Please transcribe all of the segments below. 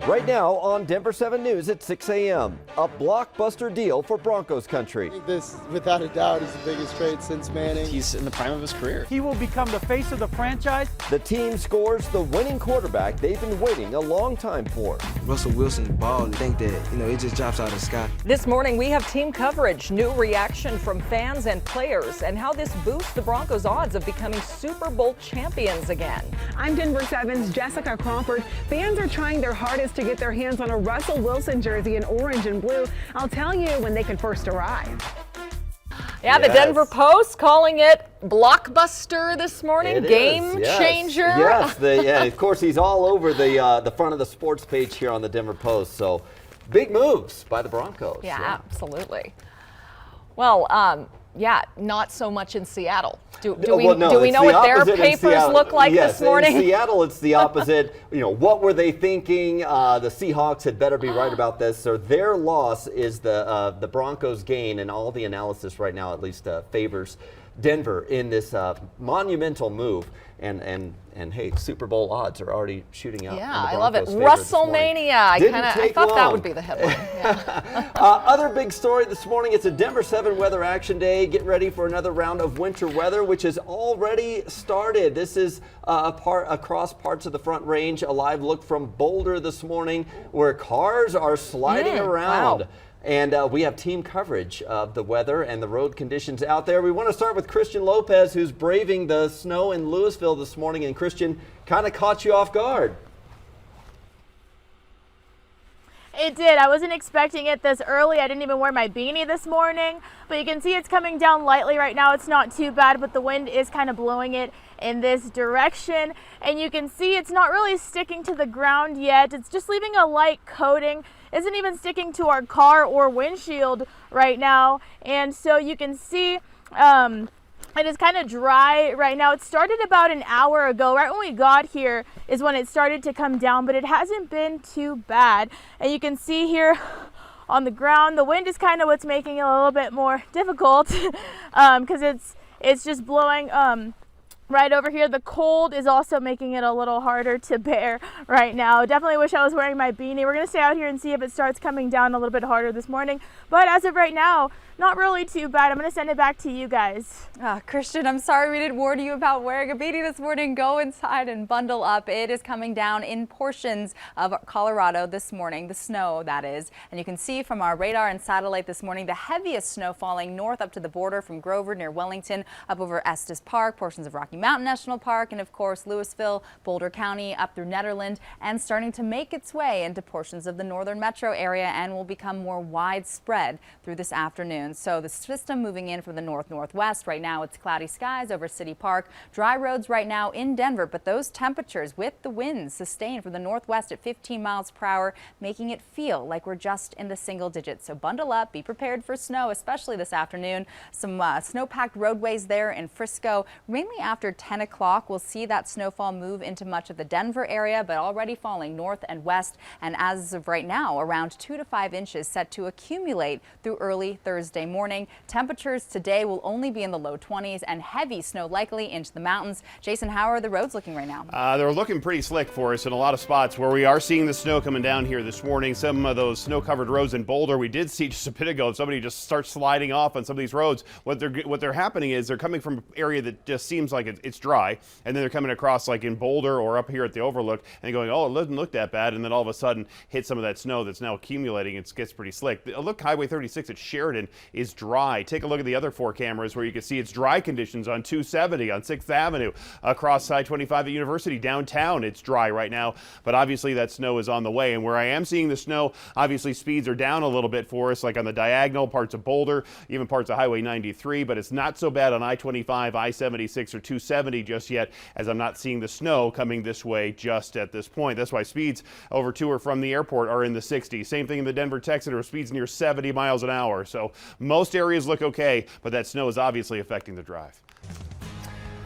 Right now on Denver 7 News at 6 a.m., a blockbuster deal for Broncos country. I think this, without a doubt, is the biggest trade since Manning. He's in the prime of his career. He will become the face of the franchise. The team scores the winning quarterback they've been waiting a long time for. Russell Wilson ball, and think that, it just drops out of the sky. This morning we have team coverage, new reaction from fans and players, and how this boosts the Broncos' odds of becoming Super Bowl champions again. I'm Denver 7's Jessica Crawford. Fans are trying their hardest to get their hands on a Russell Wilson jersey in orange and blue. I'll tell you when they could first arrive. Yeah, the Denver Post calling it blockbuster this morning, game changer. Yes, of course he's all over the front of the sports page here on the Denver Post. So big moves by the Broncos. Yeah, absolutely. Well, not so much in Seattle. Do we know what their papers look like this morning? In Seattle, it's the opposite. What were they thinking? The Seahawks had better be right about this. So their loss is the Broncos' gain, and all the analysis right now at least favors Denver in this monumental move. And hey, Super Bowl odds are already shooting out. Yeah, I love it. WrestleMania. I thought that would be the headline. Yeah. Other big story this morning, it's a Denver 7 weather action day. Get ready for another round of winter weather, which has already started. This is across parts of the Front Range. A live look from Boulder this morning where cars are sliding around. Wow. And we have team coverage of the weather and the road conditions out there. We want to start with Christian Lopez, who's braving the snow in Louisville this morning. And Christian, kind of caught you off guard. It did. I wasn't expecting it this early. I didn't even wear my beanie this morning. But you can see it's coming down lightly right now. It's not too bad, but the wind is kind of blowing it in this direction. And you can see it's not really sticking to the ground yet. It's just leaving a light coating. Isn't even sticking to our car or windshield right now. And so you can see it is kind of dry right now. It started about an hour ago. Right when we got here is when it started to come down, but it hasn't been too bad. And you can see here on the ground, the wind is kind of what's making it a little bit more difficult because it's just blowing right over here. The cold is also making it a little harder to bear right now. Definitely wish I was wearing my beanie. We're going to stay out here and see if it starts coming down a little bit harder this morning. But as of right now, not really too bad. I'm going to send it back to you guys. Christian, I'm sorry we didn't warn you about wearing a beanie this morning. Go inside and bundle up. It is coming down in portions of Colorado this morning, the snow that is. And you can see from our radar and satellite this morning, the heaviest snow falling north up to the border from Grover near Wellington, up over Estes Park, portions of Rocky Mountain National Park, and of course Louisville, Boulder County, up through Nederland, and starting to make its way into portions of the northern metro area and will become more widespread through this afternoon. So the system moving in from the north-northwest. Right now it's cloudy skies over City Park. Dry roads right now in Denver, but those temperatures with the winds sustained from the northwest at 15 miles per hour, making it feel like we're just in the single digits. So bundle up, be prepared for snow, especially this afternoon. Some snow-packed roadways there in Frisco. Mainly after 10 o'clock, we'll see that snowfall move into much of the Denver area, but already falling north and west. And as of right now, around 2 to 5 inches set to accumulate through early Thursday morning. Temperatures today will only be in the low 20s and heavy snow likely into the mountains. Jason, how are the roads looking right now? They're looking pretty slick for us in a lot of spots where we are seeing the snow coming down here this morning. Some of those snow-covered roads in Boulder, we did see just a bit ago, somebody just starts sliding off on some of these roads. What they're happening is they're coming from an area that just seems like it's dry, and then they're coming across like in Boulder or up here at the Overlook and going, oh, it doesn't look that bad, and then all of a sudden hit some of that snow that's now accumulating. It gets pretty slick. Look, Highway 36 at Sheridan is dry. Take a look at the other 4 cameras where you can see it's dry conditions on 270, on 6th Avenue, across I-25 at University. Downtown, it's dry right now, but obviously that snow is on the way. And where I am seeing the snow, obviously speeds are down a little bit for us, like on the diagonal, parts of Boulder, even parts of Highway 93, but it's not so bad on I-25, I-76, or 270 just yet, as I'm not seeing the snow coming this way just at this point. That's why speeds over to or from the airport are in the 60s. Same thing in the Denver Tech Center, speeds near 70 miles an hour. So most areas look okay, but that snow is obviously affecting the drive.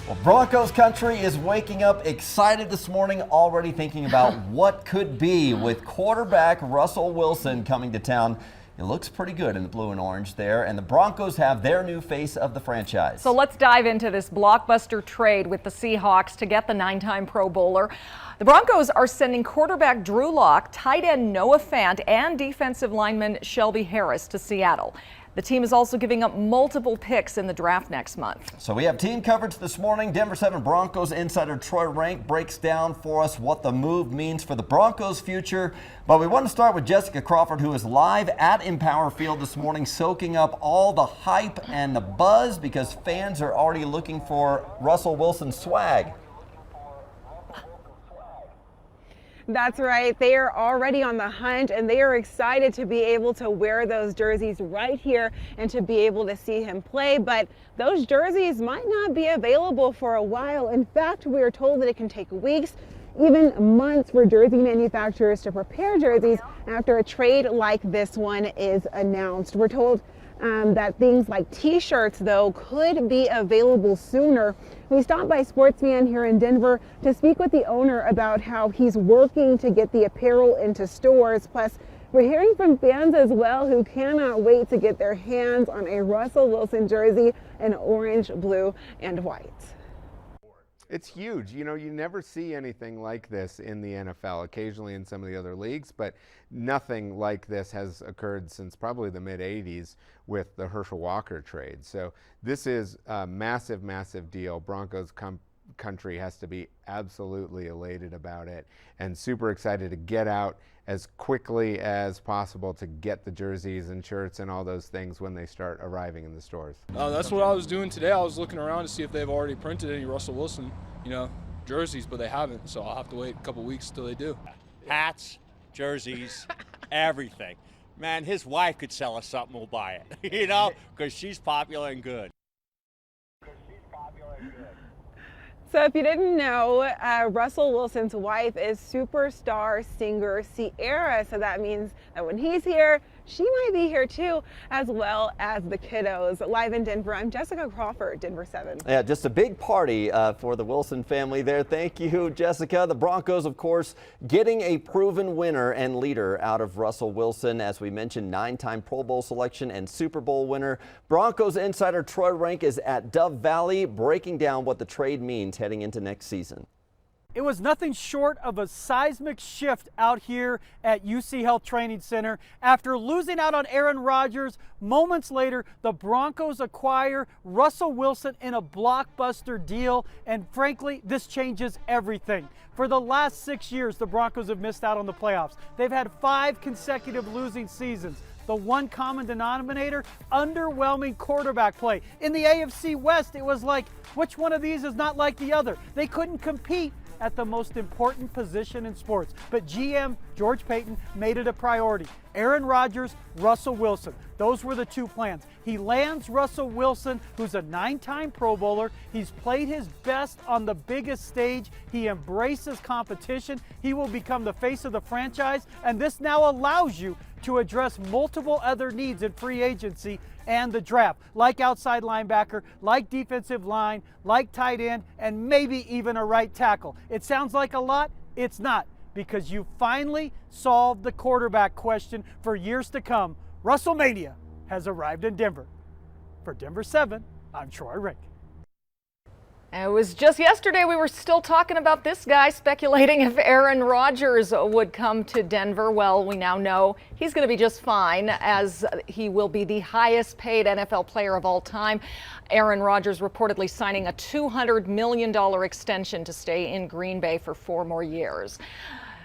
Well, Broncos country is waking up excited this morning, already thinking about what could be with quarterback Russell Wilson coming to town. It looks pretty good in the blue and orange there, and the Broncos have their new face of the franchise. So let's dive into this blockbuster trade with the Seahawks to get the 9-time Pro Bowler. The Broncos are sending quarterback Drew Lock, tight end Noah Fant, and defensive lineman Shelby Harris to Seattle. The team is also giving up multiple picks in the draft next month. So we have team coverage this morning. Denver 7 Broncos insider Troy Rank breaks down for us what the move means for the Broncos' future. But we want to start with Jessica Crawford, who is live at Empower Field this morning, soaking up all the hype and the buzz because fans are already looking for Russell Wilson's swag. That's right. They are already on the hunt, and they are excited to be able to wear those jerseys right here and to be able to see him play. But those jerseys might not be available for a while. In fact, we are told that it can take weeks, even months, for jersey manufacturers to prepare jerseys after a trade like this one is announced. We're told that things like t-shirts, though, could be available sooner. We stopped by Sportsman here in Denver to speak with the owner about how he's working to get the apparel into stores. Plus, we're hearing from fans as well who cannot wait to get their hands on a Russell Wilson jersey in orange, blue, and white. It's huge. You know, you never see anything like this in the NFL, occasionally in some of the other leagues, but nothing like this has occurred since probably the mid-'80s with the Herschel Walker trade. So this is a massive, massive deal. Broncos country has to be absolutely elated about it and super excited to get out as quickly as possible to get the jerseys and shirts and all those things when they start arriving in the stores. That's what I was doing today. I was looking around to see if they've already printed any Russell Wilson, jerseys, but they haven't. So I'll have to wait a couple weeks till they do. Hats, jerseys, everything. Man, his wife could sell us something, we'll buy it, because she's popular and good. So if you didn't know, Russell Wilson's wife is superstar singer Ciara. So that means that when he's here, she might be here too, as well as the kiddos. Live in Denver, I'm Jessica Crawford, Denver 7. Yeah, just a big party for the Wilson family there. Thank you, Jessica. The Broncos, of course, getting a proven winner and leader out of Russell Wilson. As we mentioned, 9-time Pro Bowl selection and Super Bowl winner. Broncos insider Troy Rank is at Dove Valley breaking down what the trade means heading into next season. It was nothing short of a seismic shift out here at UC Health Training Center. After losing out on Aaron Rodgers, moments later, the Broncos acquire Russell Wilson in a blockbuster deal. And frankly, this changes everything. For the last 6 years, the Broncos have missed out on the playoffs. They've had 5 consecutive losing seasons. The one common denominator, underwhelming quarterback play. In the AFC West, it was like, which one of these is not like the other? They couldn't compete at the most important position in sports. But GM George Paton made it a priority. Aaron Rodgers, Russell Wilson. Those were the 2 plans. He lands Russell Wilson, who's a 9-time Pro Bowler. He's played his best on the biggest stage. He embraces competition. He will become the face of the franchise. And this now allows you to address multiple other needs in free agency and the draft, like outside linebacker, like defensive line, like tight end, and maybe even a right tackle. It sounds like a lot. It's not, because you finally solved the quarterback question for years to come. WrestleMania has arrived in Denver. For Denver 7, I'm Troy Rank. It was just yesterday we were still talking about this guy, speculating if Aaron Rodgers would come to Denver. Well, we now know he's going to be just fine, as he will be the highest paid NFL player of all time. Aaron Rodgers reportedly signing a $200 million extension to stay in Green Bay for 4 more years.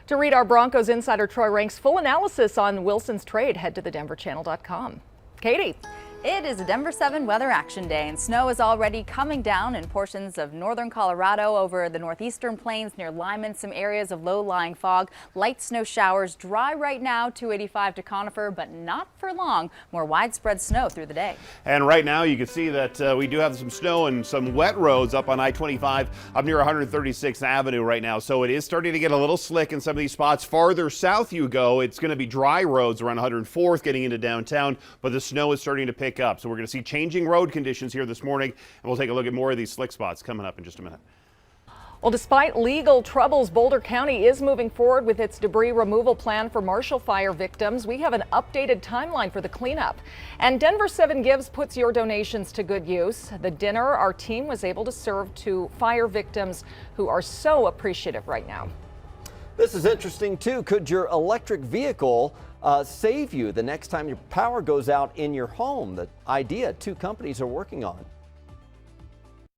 To read our Broncos insider Troy Rank's full analysis on Wilson's trade, head to thedenverchannel.com. Katie. It is a Denver 7 weather action day, and snow is already coming down in portions of northern Colorado, over the northeastern plains near Lyman, some areas of low-lying fog, light snow showers. Dry right now, 285 to Conifer, but not for long. More widespread snow through the day. And right now you can see that we do have some snow and some wet roads up on I-25 up near 136th Avenue right now. So it is starting to get a little slick in some of these spots. Farther south you go, it's going to be dry roads around 104th getting into downtown, but the snow is starting to pick up. So we're going to see changing road conditions here this morning, and we'll take a look at more of these slick spots coming up in just a minute. Well, despite legal troubles, Boulder County is moving forward with its debris removal plan for Marshall Fire victims. We have an updated timeline for the cleanup. And Denver 7 Gives puts your donations to good use. The dinner our team was able to serve to fire victims who are so appreciative right now. This is interesting too. Could your electric vehicle save you the next time your power goes out in your home? The idea 2 companies are working on.